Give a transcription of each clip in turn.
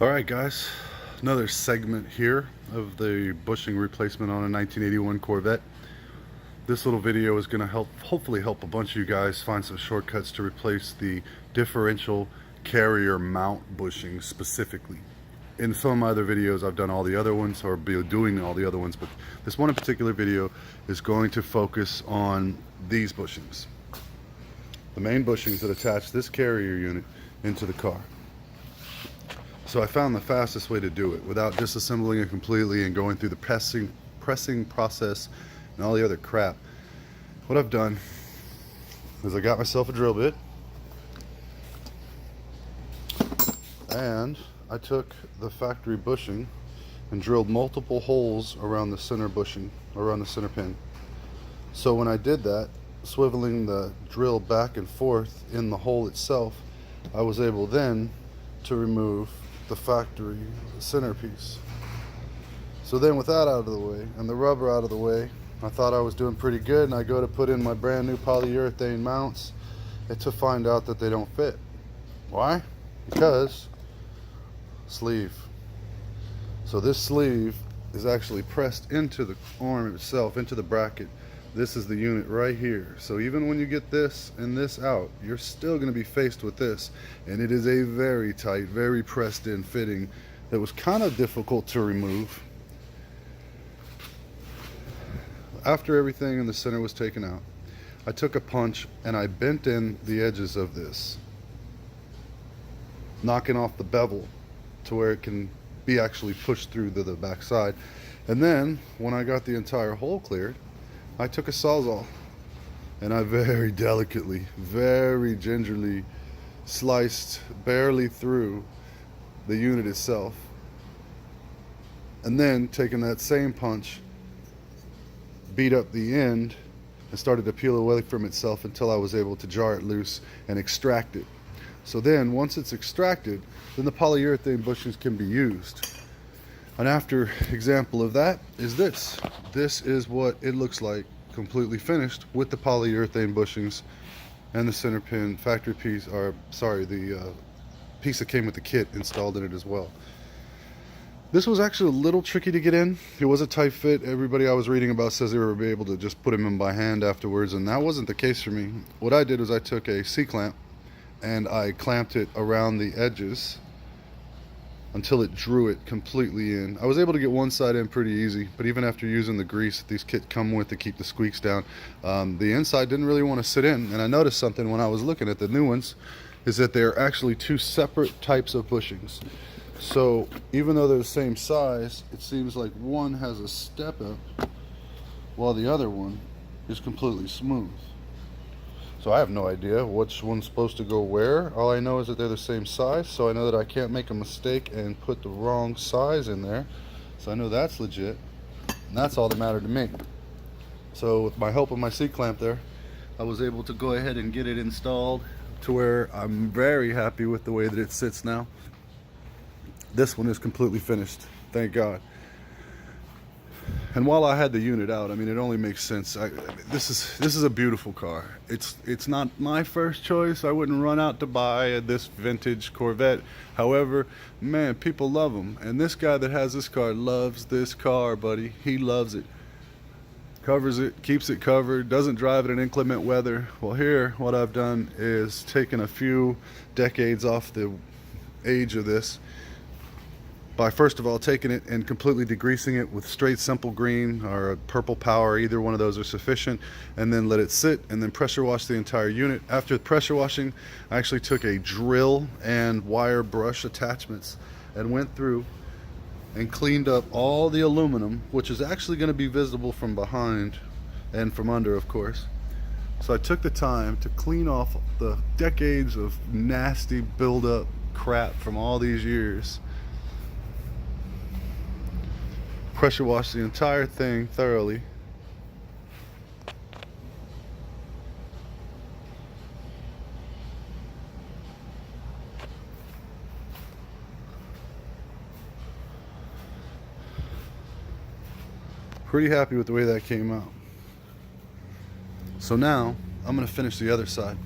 Alright guys, another segment here of the bushing replacement on a 1981 Corvette. This little video is going to hopefully help a bunch of you guys find some shortcuts to replace the differential carrier mount bushing specifically. In some of my other videos I've done all the other ones, or be doing all the other ones, but this one in particular video is going to focus on these bushings. The main bushings that attach this carrier unit into the car. So I found the fastest way to do it without disassembling it completely and going through the pressing process and all the other crap. What I've done is I got myself a drill bit and I took the factory bushing and drilled multiple holes around the center bushing, around the center pin. So when I did that, swiveling the drill back and forth in the hole itself, I was able then to remove the factory centerpiece. So then with that out of the way and the rubber out of the way, I thought I was doing pretty good, and I go to put in my brand new polyurethane mounts and to find out that they don't fit. Why? Because sleeve. So this sleeve is actually pressed into the arm itself, into the bracket. This is the unit right here. So even when you get this and this out, you're still going to be faced with this. And it is a very tight, very pressed in fitting that was kind of difficult to remove. After everything in the center was taken out, I took a punch and I bent in the edges of this, knocking off the bevel to where it can be actually pushed through to the back side. And then when I got the entire hole cleared, I took a Sawzall and I very delicately, very gingerly sliced barely through the unit itself, and then taking that same punch, beat up the end and started to peel away from itself until I was able to jar it loose and extract it. So then once it's extracted, then the polyurethane bushings can be used. An after example of that is this. This is what it looks like completely finished with the polyurethane bushings and the center pin factory piece, or sorry, the piece that came with the kit installed in it as well. This was actually a little tricky to get in. It was a tight fit. Everybody I was reading about says they were able to just put them in by hand afterwards, and that wasn't the case for me. What I did was I took a C-clamp and I clamped it around the edges until it drew it completely in. I was able to get one side in pretty easy, but even after using the grease that these kits come with to keep the squeaks down, the inside didn't really want to sit in. And I noticed something when I was looking at the new ones, is that they're actually two separate types of bushings. So even though they're the same size, it seems like one has a step up while the other one is completely smooth. So I have no idea which one's supposed to go where. All I know is that they're the same size, so I know that I can't make a mistake and put the wrong size in there. So I know that's legit, and that's all that mattered to me. So with my help of my C-clamp there, I was able to go ahead and get it installed to where I'm very happy with the way that it sits now. This one is completely finished, thank God. And while I had the unit out, I mean, it only makes sense. This is a beautiful car. It's not my first choice. I wouldn't run out to buy this vintage Corvette. However, man, people love them. And this guy that has this car loves this car, buddy. He loves it. Covers it, keeps it covered, doesn't drive it in inclement weather. Well, here, what I've done is taken a few decades off the age of this by first of all taking it and completely degreasing it with straight simple green or a purple power. Either one of those are sufficient, and then let it sit and then pressure wash the entire unit. After pressure washing, I actually took a drill and wire brush attachments and went through and cleaned up all the aluminum, which is actually going to be visible from behind and from under, of course. So I took the time to clean off the decades of nasty buildup crap from all these years. Pressure wash the entire thing thoroughly. Pretty happy with the way that came out. So now I'm going to finish the other side.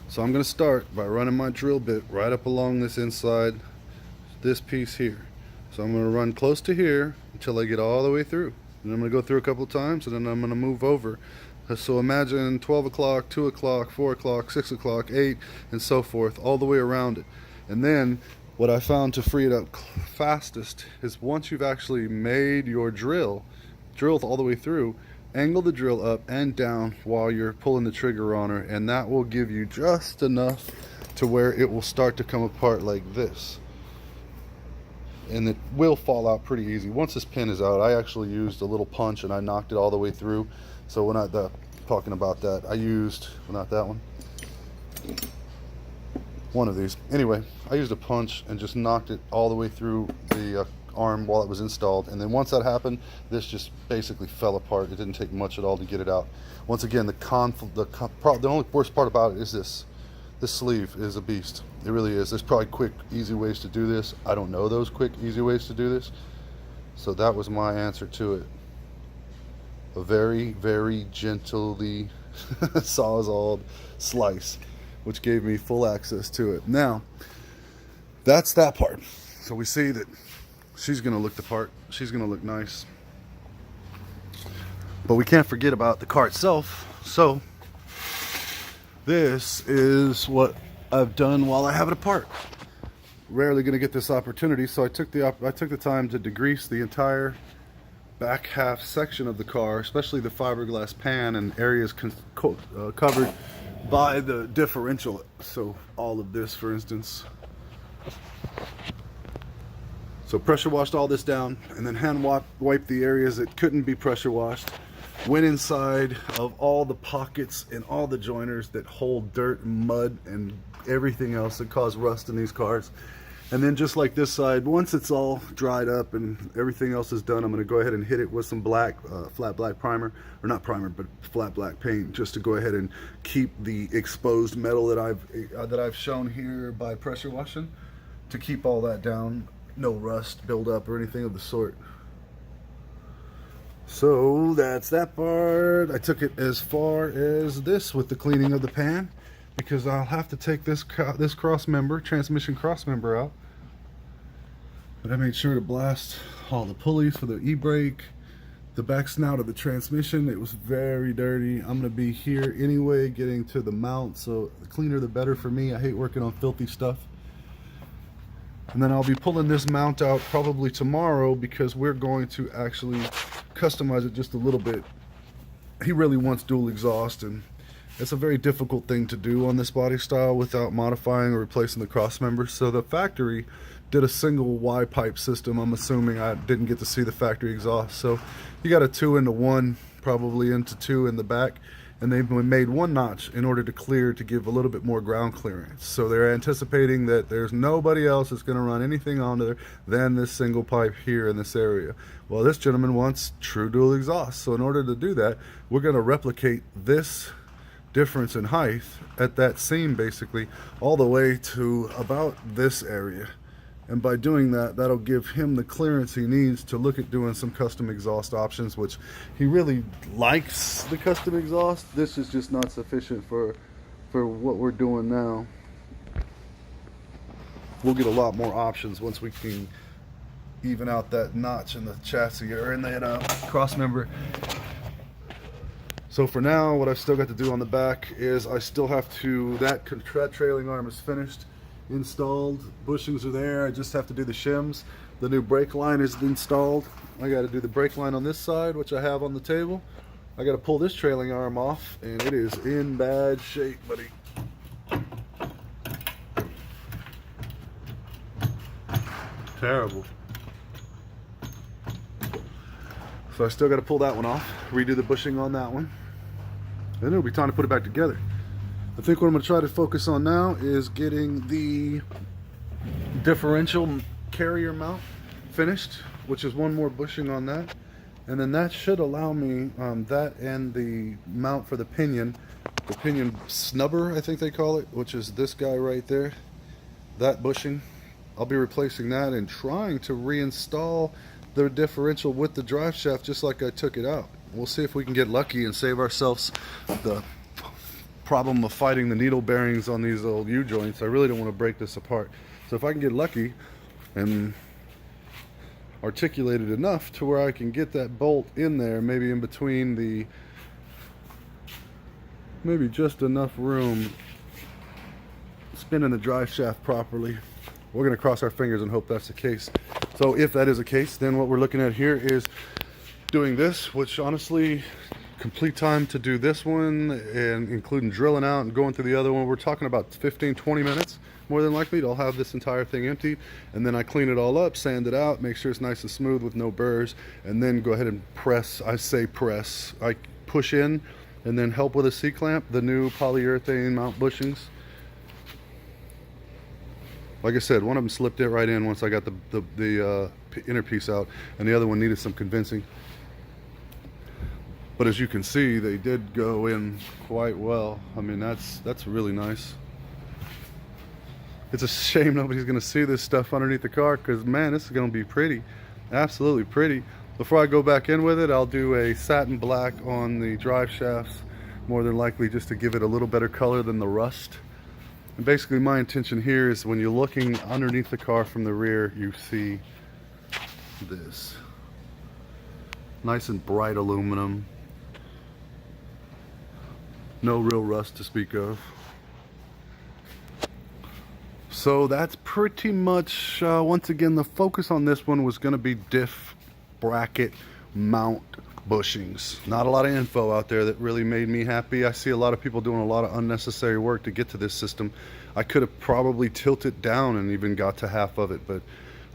So I'm going to start by running my drill bit right up along this inside this piece here. So I'm going to run close to here until I get all the way through. And I'm going to go through a couple of times, and then I'm going to move over. So imagine 12 o'clock, 2 o'clock, 4 o'clock, 6 o'clock, 8, and so forth, all the way around it. And then what I found to free it up fastest is once you've actually made your drill all the way through, angle the drill up and down while you're pulling the trigger on her, and that will give you just enough to where it will start to come apart like this. And it will fall out pretty easy. Once this pin is out, I actually used a little punch and I knocked it all the way through. So when talking about that, I used, well, not that one of these. Anyway, I used a punch and just knocked it all the way through the arm while it was installed. And then once that happened, this just basically fell apart. It didn't take much at all to get it out. Once again, the only worst part about it is this. This sleeve is a beast. It really is. There's probably quick, easy ways to do this. I don't know those quick, easy ways to do this. So that was my answer to it. A very, very gently sawzalled slice, which gave me full access to it. Now, that's that part. So we see that she's going to look the part. She's going to look nice. But we can't forget about the car itself. So this is what I've done while I have it apart. Rarely going to get this opportunity, so I took the time to degrease the entire back half section of the car, especially the fiberglass pan and areas covered by the differential. So all of this, for instance. So pressure washed all this down, and then hand wiped the areas that couldn't be pressure washed. Went inside of all the pockets and all the joiners that hold dirt and mud and everything else that cause rust in these cars. And then just like this side, once it's all dried up and everything else is done, I'm going to go ahead and hit it with some black, flat black primer, or not primer, but flat black paint, just to go ahead and keep the exposed metal that I've shown here by pressure washing, to keep all that down, no rust build up or anything of the sort. So that's that part. I took it as far as this with the cleaning of the pan, because I'll have to take this transmission cross member out. But I made sure to blast all the pulleys for the e-brake, the back snout of the transmission. It was very dirty. I'm going to be here anyway getting to the mount, so the cleaner the better for me. I hate working on filthy stuff. And then I'll be pulling this mount out probably tomorrow, because we're going to actually customize it just a little bit. He really wants dual exhaust, and it's a very difficult thing to do on this body style without modifying or replacing the cross members. So the factory did a single Y pipe system. I'm assuming I didn't get to see the factory exhaust. So you got a 2 into 1, probably into 2 in the back. And they've made one notch in order to clear, to give a little bit more ground clearance. So they're anticipating that there's nobody else that's going to run anything onto there than this single pipe here in this area. Well, this gentleman wants true dual exhaust. So in order to do that, we're going to replicate this difference in height at that seam, basically all the way to about this area. And by doing that, that'll give him the clearance he needs to look at doing some custom exhaust options, which he really likes the custom exhaust. This is just not sufficient for what we're doing now. We'll get a lot more options once we can even out that notch in the chassis or in that cross member. So for now, what I've still got to do on the back is I still have to, that trailing arm is finished, installed, bushings are there. I just have to do the shims. The new brake line is installed. I got to do the brake line on this side, which I have on the table. I got to pull this trailing arm off, and it is in bad shape, buddy. Terrible. So I still got to pull that one off, redo the bushing on that one, and it'll be time to put it back together. I think what I'm going to try to focus on now is getting the differential carrier mount finished, which is one more bushing on that, and then that should allow me that and the mount for the pinion snubber, I think they call it, which is this guy right there, that bushing. I'll be replacing that and trying to reinstall the differential with the drive shaft just like I took it out. We'll see if we can get lucky and save ourselves the problem of fighting the needle bearings on these old U-joints. I really don't want to break this apart. So if I can get lucky, and articulated enough to where I can get that bolt in there, maybe in between the, maybe just enough room, spinning the drive shaft properly. We're going to cross our fingers and hope that's the case. So if that is the case, then what we're looking at here is doing this, which honestly, complete time to do this one, and including drilling out and going through the other one, we're talking about 15-20 minutes more than likely. I'll have this entire thing emptied, and then I clean it all up, sand it out, make sure it's nice and smooth with no burrs, and then go ahead and press. I say press, I push in and then help with a C-clamp, the new polyurethane mount bushings. Like I said, one of them slipped it right in once I got the inner piece out, and the other one needed some convincing. But as you can see, they did go in quite well. I mean, that's really nice. It's a shame nobody's gonna see this stuff underneath the car, because man, this is gonna be pretty, absolutely pretty. Before I go back in with it, I'll do a satin black on the drive shafts, more than likely just to give it a little better color than the rust. And basically my intention here is when you're looking underneath the car from the rear, you see this. Nice and bright aluminum. No real rust to speak of. So that's pretty much, once again, the focus on this one was going to be diff bracket mount bushings. Not a lot of info out there that really made me happy. I see a lot of people doing a lot of unnecessary work to get to this system. I could have probably tilted down and even got to half of it, but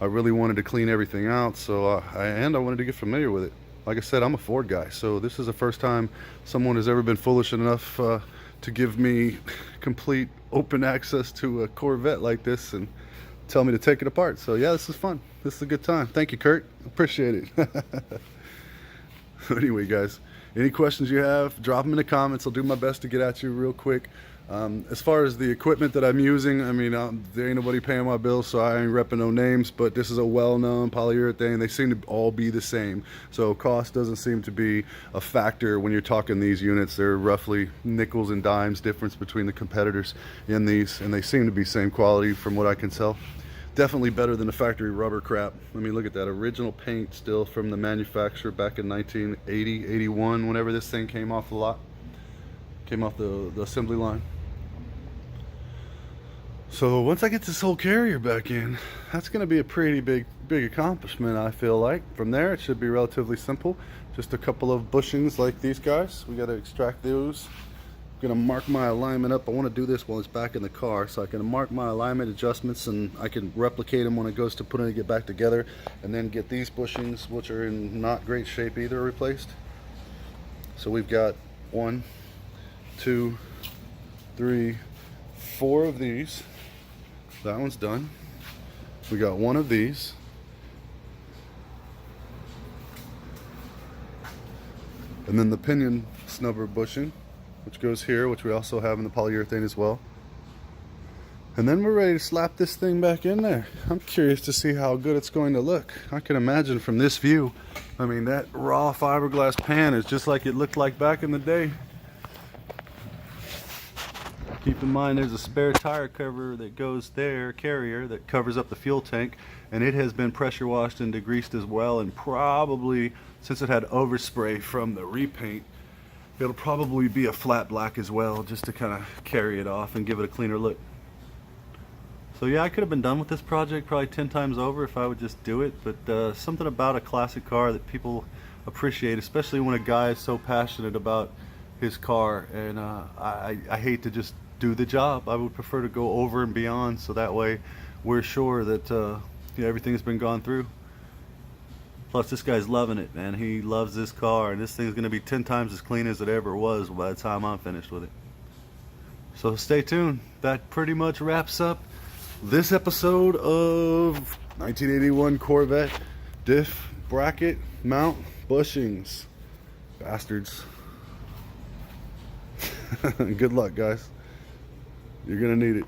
I really wanted to clean everything out, so I wanted to get familiar with it. Like I said, I'm a Ford guy, so this is the first time someone has ever been foolish enough to give me complete open access to a Corvette like this and tell me to take it apart. So yeah, this is fun. This is a good time. Thank you, Kurt. Appreciate it. Anyway, guys, any questions you have, drop them in the comments. I'll do my best to get at you real quick. As far as the equipment that I'm using, I mean, there ain't nobody paying my bills, so I ain't repping no names, but this is a well-known polyurethane. They seem to all be the same, so cost doesn't seem to be a factor when you're talking these units. They're roughly nickels and dimes difference between the competitors in these, and they seem to be same quality from what I can tell. Definitely better than the factory rubber crap. I mean, look at that original paint still from the manufacturer back in 1980, 81, whenever this thing came off the lot, came off the assembly line. So once I get this whole carrier back in, that's going to be a pretty big accomplishment, I feel like. From there, it should be relatively simple. Just a couple of bushings like these guys. We got to extract those. I'm going to mark my alignment up. I want to do this while it's back in the car, so I can mark my alignment adjustments and I can replicate them when it goes to putting it back together, and then get these bushings, which are in not great shape either, replaced. So we've got 1, 2, 3, 4 of these. That one's done. We got 1 of these. And then the pinion snubber bushing, which goes here, which we also have in the polyurethane as well. And then we're ready to slap this thing back in there. I'm curious to see how good it's going to look. I can imagine from this view, I mean, that raw fiberglass pan is just like it looked like back in the day. Keep in mind there's a spare tire cover that goes there, carrier, that covers up the fuel tank, and it has been pressure washed and degreased as well, and probably, since it had overspray from the repaint, it'll probably be a flat black as well, just to kind of carry it off and give it a cleaner look. So yeah, I could have been done with this project probably 10 times over if I would just do it, but something about a classic car that people appreciate, especially when a guy is so passionate about his car, and I hate to just do the job. I would prefer to go over and beyond, so that way we're sure that everything's been gone through. Plus, this guy's loving it, man. He loves this car, and this thing's going to be 10 times as clean as it ever was by the time I'm finished with it. So stay tuned. That pretty much wraps up this episode of 1981 Corvette diff bracket mount bushings. Bastards. Good luck, guys. You're gonna need it.